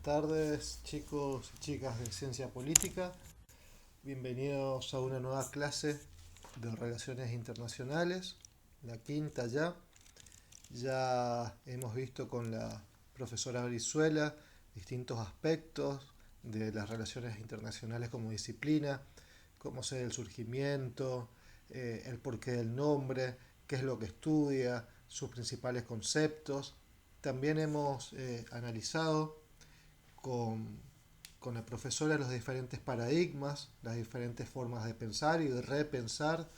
tardes, chicos y chicas de Ciencia Política. Bienvenidos a una nueva clase de Relaciones Internacionales, la quinta ya. Ya hemos visto con la profesora Brizuela distintos aspectos de las relaciones internacionales como disciplina, cómo se da el surgimiento, el porqué del nombre, qué es lo que estudia, sus principales conceptos. También hemos analizado con, con la profesora los diferentes paradigmas, las diferentes formas de pensar y de repensar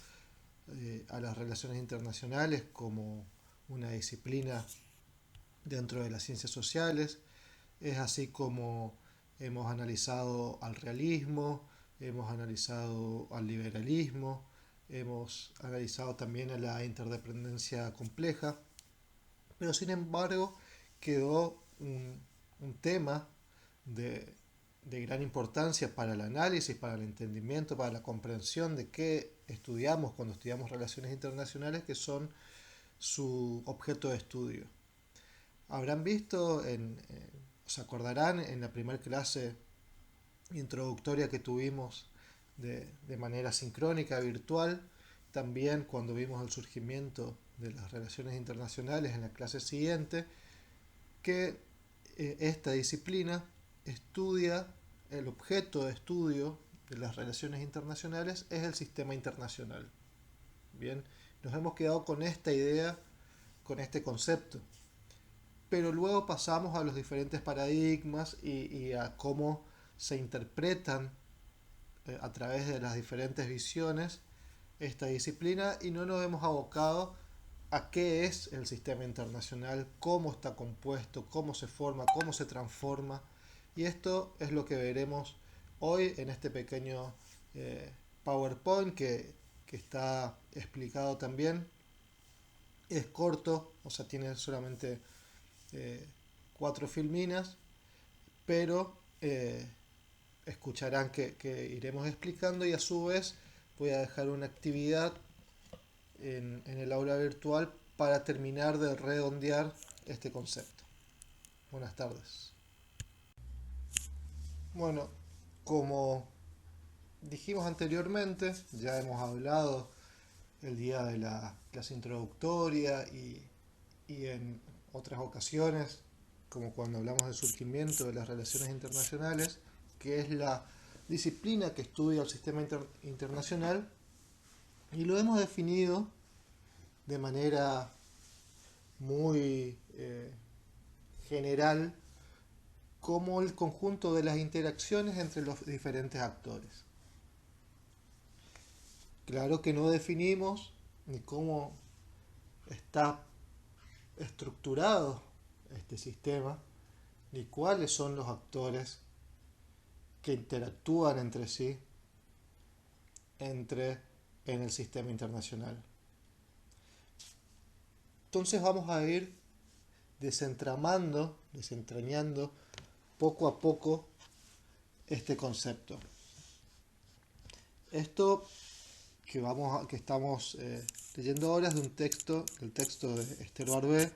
a las relaciones internacionales como una disciplina dentro de las ciencias sociales. Es así como hemos analizado al realismo, hemos analizado al liberalismo, hemos analizado también a la interdependencia compleja, pero sin embargo quedó un tema de, de gran importancia para el análisis, para el entendimiento, para la comprensión de qué estudiamos cuando estudiamos relaciones internacionales, que son su objeto de estudio. Habrán visto, os acordarán en la primera clase introductoria que tuvimos de manera sincrónica, virtual, también cuando vimos el surgimiento de las relaciones internacionales en la clase siguiente, que esta disciplina estudia, el objeto de estudio de las relaciones internacionales es el sistema internacional. Bien, nos hemos quedado con esta idea, con este concepto, pero luego pasamos a los diferentes paradigmas y a cómo se interpretan a través de las diferentes visiones esta disciplina y no nos hemos abocado a qué es el sistema internacional, cómo está compuesto, cómo se forma, cómo se transforma. Y esto es lo que veremos hoy en este pequeño PowerPoint que está explicado también. Es corto, o sea, tiene solamente 4 filminas, pero escucharán que iremos explicando y a su vez voy a dejar una actividad en el aula virtual para terminar de redondear este concepto. Buenas tardes. Bueno, como dijimos anteriormente, ya hemos hablado el día de la clase introductoria y en otras ocasiones, como cuando hablamos del surgimiento de las relaciones internacionales, que es la disciplina que estudia el sistema internacional, y lo hemos definido de manera muy general como el conjunto de las interacciones entre los diferentes actores. Claro que no definimos ni cómo está estructurado este sistema, ni cuáles son los actores que interactúan entre sí en el sistema internacional. Entonces vamos a ir desentrañando poco a poco este concepto. Esto que estamos leyendo ahora es de un texto, el texto de Esther Barbé,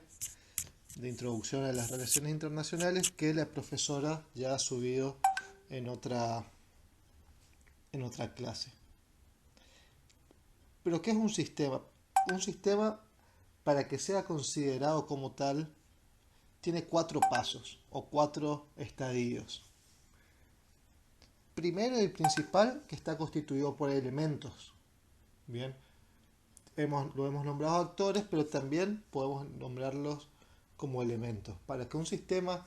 de Introducción a las Relaciones Internacionales, que la profesora ya ha subido en otra clase. Pero ¿qué es un sistema? Un sistema, para que sea considerado como tal, tiene 4 pasos o 4 estadios. Primero y principal, que está constituido por elementos. Bien, lo hemos nombrado actores, pero también podemos nombrarlos como elementos. Para que un sistema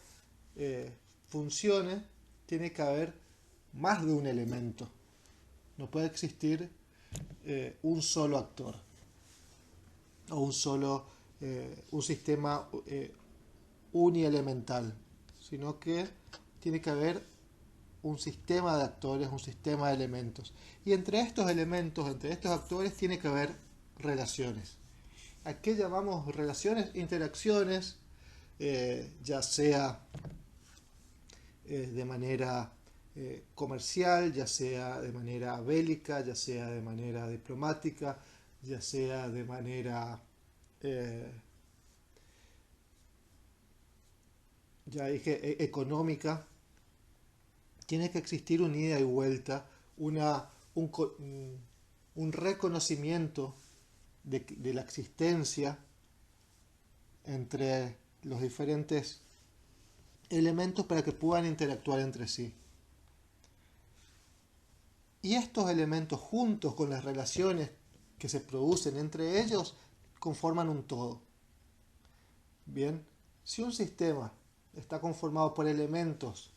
funcione, tiene que haber más de un elemento. No puede existir un solo actor o un sistema unielemental, sino que tiene que haber un sistema de actores, un sistema de elementos. Y entre estos elementos, entre estos actores, tiene que haber relaciones. ¿A qué llamamos relaciones? Interacciones, ya sea de manera comercial, ya sea de manera bélica, ya sea de manera diplomática, ya sea de manera ya dije económica, tiene que existir un ida y vuelta, un reconocimiento de la existencia entre los diferentes elementos para que puedan interactuar entre sí. Y estos elementos juntos con las relaciones que se producen entre ellos conforman un todo. Bien, si un sistema está conformado por elementos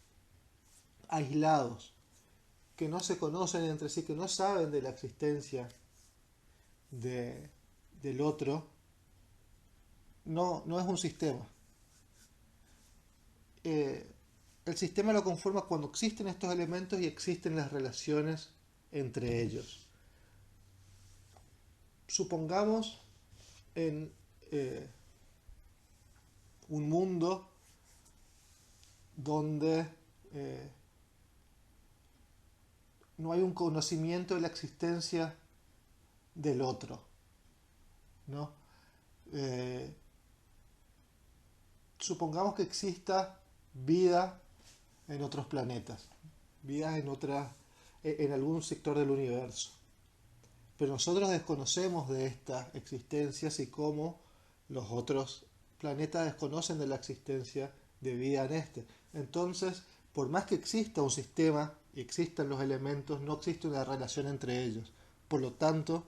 aislados que no se conocen entre sí, que no saben de la existencia del otro, no es un sistema. El sistema lo conforma cuando existen estos elementos y existen las relaciones entre ellos. Supongamos en un mundo donde no hay un conocimiento de la existencia del otro, ¿no? Supongamos que exista vida en otros planetas, vida en algún sector del universo. Pero nosotros desconocemos de estas existencias y cómo los otros planetas desconocen de la existencia de vida en este. Entonces, por más que exista un sistema y existan los elementos, no existe una relación entre ellos. Por lo tanto,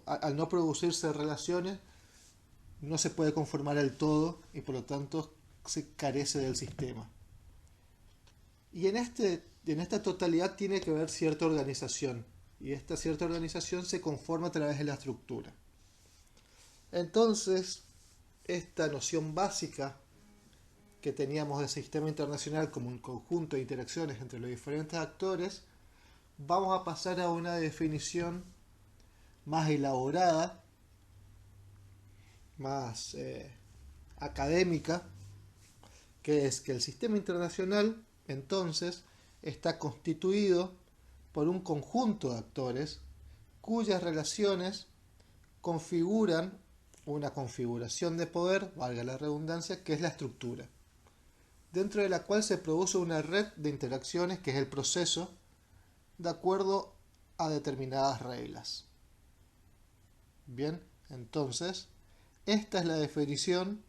al no producirse relaciones, no se puede conformar el todo y por lo tanto se carece del sistema. Y en esta totalidad tiene que haber cierta organización. Y esta cierta organización se conforma a través de la estructura. Entonces, esta noción básica que teníamos del sistema internacional como un conjunto de interacciones entre los diferentes actores, vamos a pasar a una definición más elaborada, más académica, que es que el sistema internacional, entonces, está constituido por un conjunto de actores cuyas relaciones configuran una configuración de poder, valga la redundancia, que es la estructura, dentro de la cual se produce una red de interacciones que es el proceso, de acuerdo a determinadas reglas. Bien, entonces, esta es la definición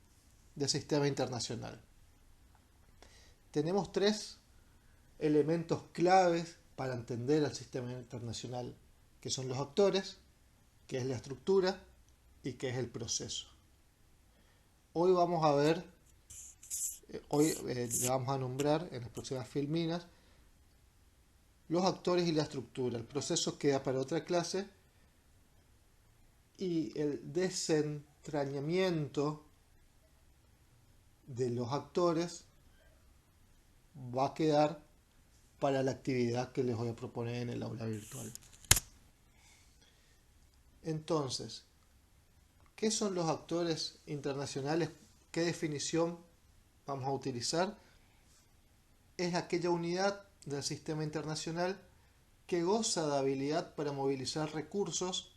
de sistema internacional. Tenemos tres elementos claves para entender el sistema internacional, que son los actores, que es la estructura y que es el proceso. Hoy vamos a ver, le vamos a nombrar en las próximas filminas los actores y la estructura. El proceso queda para otra clase y el desentrañamiento de los actores va a quedar para la actividad que les voy a proponer en el aula virtual. Entonces, ¿qué son los actores internacionales? ¿Qué definición vamos a utilizar? Es aquella unidad del sistema internacional que goza de habilidad para movilizar recursos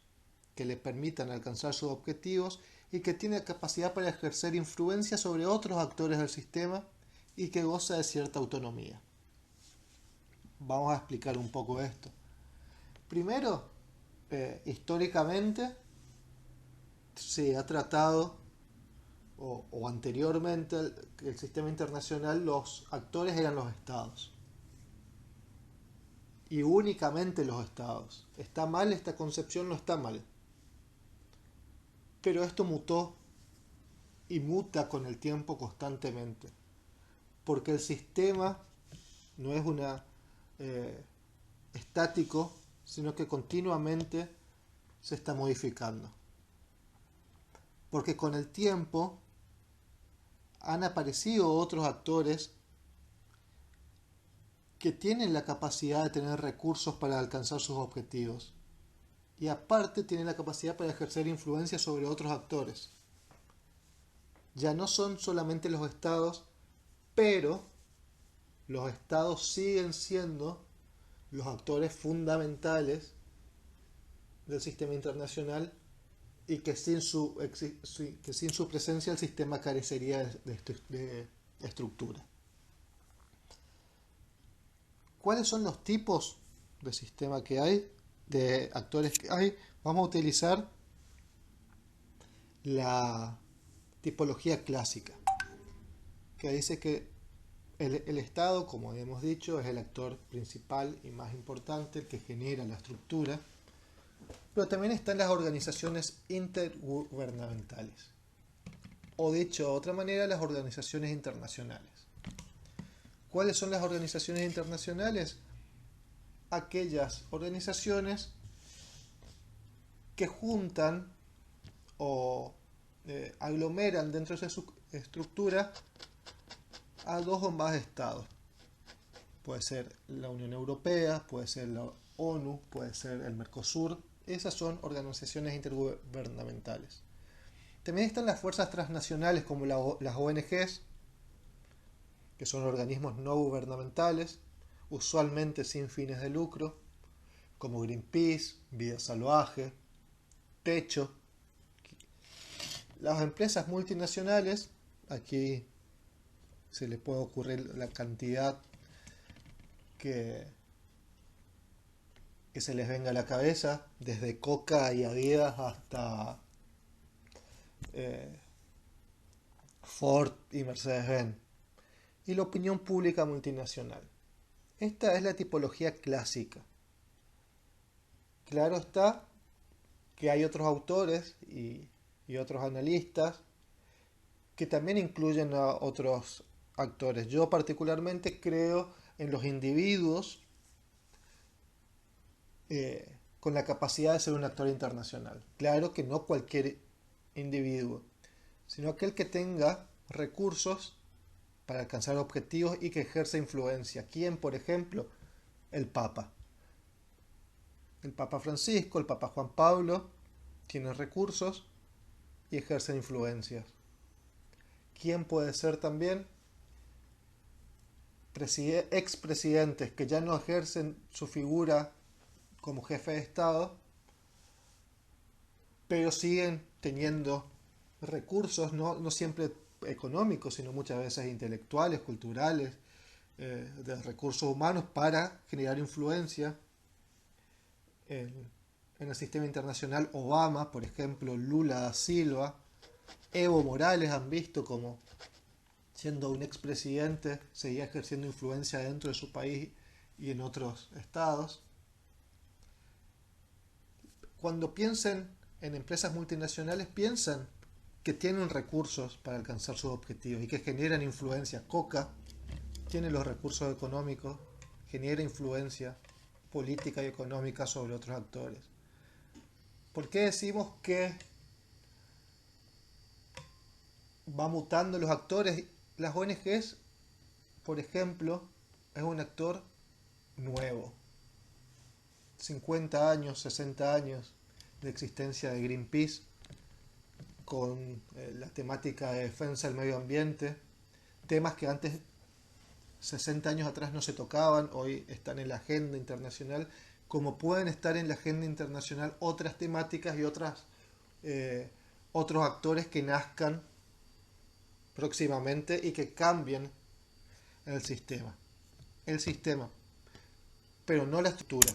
que le permitan alcanzar sus objetivos y que tiene capacidad para ejercer influencia sobre otros actores del sistema y que goza de cierta autonomía. Vamos a explicar un poco esto. Primero, históricamente se ha tratado, o anteriormente, el sistema internacional, los actores eran los estados. Y únicamente los estados. ¿Está mal esta concepción? No está mal. Pero esto mutó y muta con el tiempo constantemente. Porque el sistema no es estático, sino que continuamente se está modificando. Porque con el tiempo han aparecido otros actores que tienen la capacidad de tener recursos para alcanzar sus objetivos. Y aparte tienen la capacidad para ejercer influencia sobre otros actores. Ya no son solamente los estados, pero los estados siguen siendo los actores fundamentales del sistema internacional y que sin su presencia el sistema carecería de estructura. ¿Cuáles son los tipos de sistema que hay, de actores que hay? Vamos a utilizar la tipología clásica, que dice que el Estado, como habíamos dicho, es el actor principal y más importante, el que genera la estructura, pero también están las organizaciones intergubernamentales, o dicho de otra manera, las organizaciones internacionales. ¿Cuáles son las organizaciones internacionales? Aquellas organizaciones que juntan o aglomeran dentro de su estructura a dos o más estados. Puede ser la Unión Europea, puede ser la ONU, puede ser el Mercosur. Esas son organizaciones intergubernamentales. También están las fuerzas transnacionales como las ONGs, que son organismos no gubernamentales, usualmente sin fines de lucro, como Greenpeace, Vida Salvaje, Techo. Las empresas multinacionales, aquí se le puede ocurrir la cantidad que se les venga a la cabeza, desde Coca y Adidas hasta Ford y Mercedes-Benz, y la opinión pública multinacional. Esta es la tipología clásica. Claro está que hay otros autores y otros analistas que también incluyen a otros actores. Yo particularmente creo en los individuos con la capacidad de ser un actor internacional. Claro que no cualquier individuo, sino aquel que tenga recursos para alcanzar objetivos y que ejerza influencia. ¿Quién, por ejemplo? El Papa. El Papa Francisco, el Papa Juan Pablo, tienen recursos y ejercen influencias. ¿Quién puede ser también? Expresidentes que ya no ejercen su figura como jefe de Estado, pero siguen teniendo recursos, no siempre económicos, sino muchas veces intelectuales, culturales, de recursos humanos para generar influencia en el sistema internacional. Obama, por ejemplo, Lula da Silva, Evo Morales han visto como siendo un expresidente seguía ejerciendo influencia dentro de su país y en otros estados. Cuando piensen en empresas multinacionales, piensan que tienen recursos para alcanzar sus objetivos y que generan influencia. Coca tiene los recursos económicos, genera influencia política y económica sobre otros actores. ¿Por qué decimos que va mutando los actores? Las ONGs, por ejemplo, es un actor nuevo. 50 años, 60 años de existencia de Greenpeace, con la temática de defensa del medio ambiente, temas que antes, 60 años atrás, no se tocaban, hoy están en la agenda internacional, como pueden estar en la agenda internacional otras temáticas y otros actores que nazcan próximamente y que cambien el sistema. El sistema, pero no la estructura.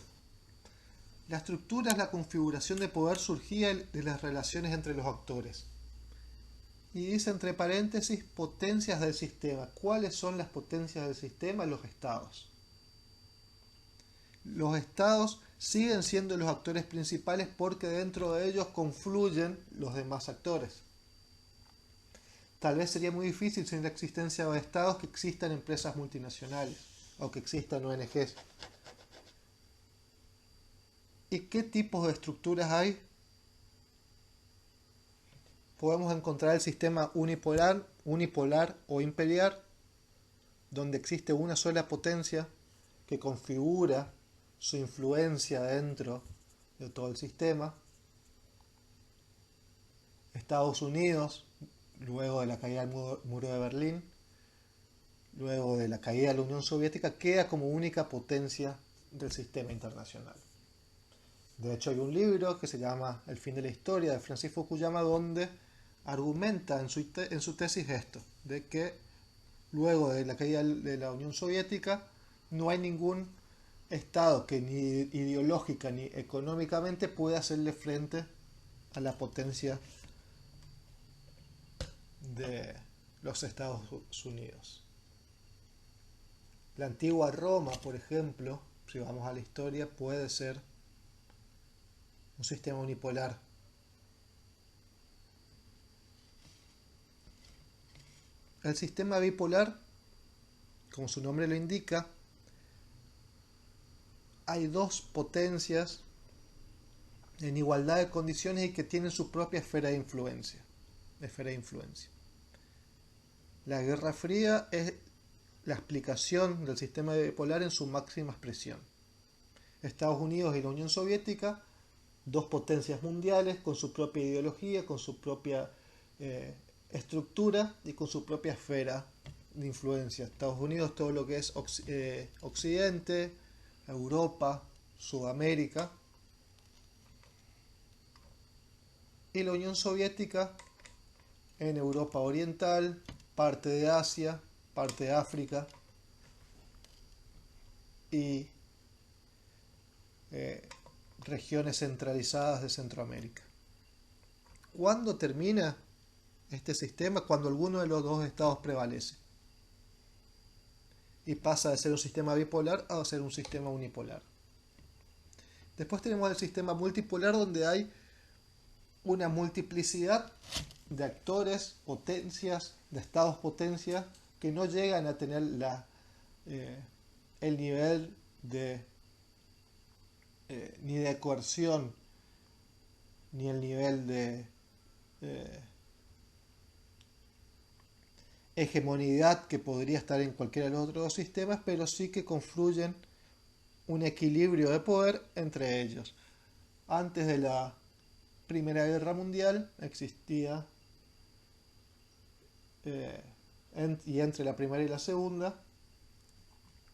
La estructura es la configuración de poder surgida de las relaciones entre los actores. Y dice entre paréntesis, potencias del sistema. ¿Cuáles son las potencias del sistema? Los estados. Los estados siguen siendo los actores principales porque dentro de ellos confluyen los demás actores. Tal vez sería muy difícil sin la existencia de estados que existan empresas multinacionales o que existan ONGs. ¿Y qué tipos de estructuras hay? Podemos encontrar el sistema unipolar o imperial, donde existe una sola potencia que configura su influencia dentro de todo el sistema. Estados Unidos, luego de la caída del muro de Berlín, luego de la caída de la Unión Soviética, queda como única potencia del sistema internacional. De hecho, hay un libro que se llama El fin de la historia, de Francis Fukuyama, donde argumenta en su tesis esto, de que luego de la caída de la Unión Soviética no hay ningún Estado que ni ideológica ni económicamente puede hacerle frente a la potencia de los Estados Unidos. La antigua Roma, por ejemplo, si vamos a la historia, puede ser un sistema unipolar. El sistema bipolar, como su nombre lo indica, hay dos potencias en igualdad de condiciones y que tienen su propia esfera de influencia. La Guerra Fría es la explicación del sistema bipolar en su máxima expresión. Estados Unidos y la Unión Soviética, dos potencias mundiales con su propia ideología, con su propia estructura y con su propia esfera de influencia. Estados Unidos, todo lo que es Occidente, Europa, Sudamérica, y la Unión Soviética en Europa Oriental, parte de Asia, parte de África y regiones centralizadas de Centroamérica. ¿Cuándo termina este sistema? Cuando alguno de los dos estados prevalece y pasa de ser un sistema bipolar a ser un sistema unipolar. Después tenemos el sistema multipolar, donde hay una multiplicidad de actores, potencias, de estados potencia que no llegan a tener el nivel de ni de coerción ni el nivel de hegemonidad que podría estar en cualquiera de los otros dos sistemas, pero sí que confluyen un equilibrio de poder entre ellos. Antes de la Primera Guerra Mundial existía, y entre la primera y la segunda,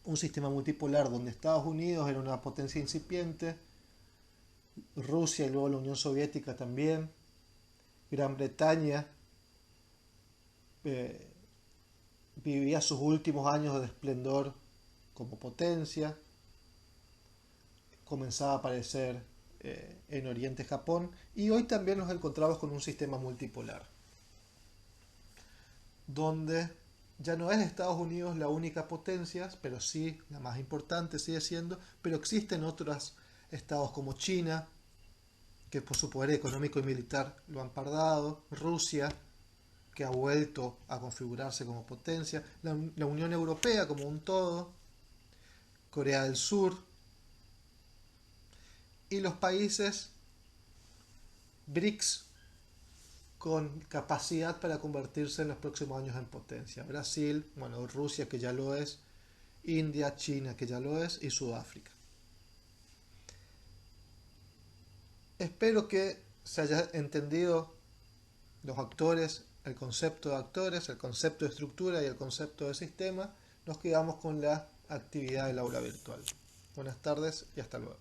un sistema multipolar donde Estados Unidos era una potencia incipiente, Rusia y luego la Unión Soviética también, Gran Bretaña vivía sus últimos años de esplendor como potencia, comenzaba a aparecer en Oriente Japón, y hoy también nos encontramos con un sistema multipolar, donde ya no es Estados Unidos la única potencia, pero sí la más importante sigue siendo, pero existen otros estados como China, que por su poder económico y militar lo han pardado, Rusia, que ha vuelto a configurarse como potencia, la Unión Europea como un todo, Corea del Sur, y los países BRICS con capacidad para convertirse en los próximos años en potencia. Brasil, bueno, Rusia, que ya lo es, India, China, que ya lo es, y Sudáfrica. Espero que se haya entendido los actores, el concepto de actores, el concepto de estructura y el concepto de sistema. Nos quedamos con la actividad del aula virtual. Buenas tardes y hasta luego.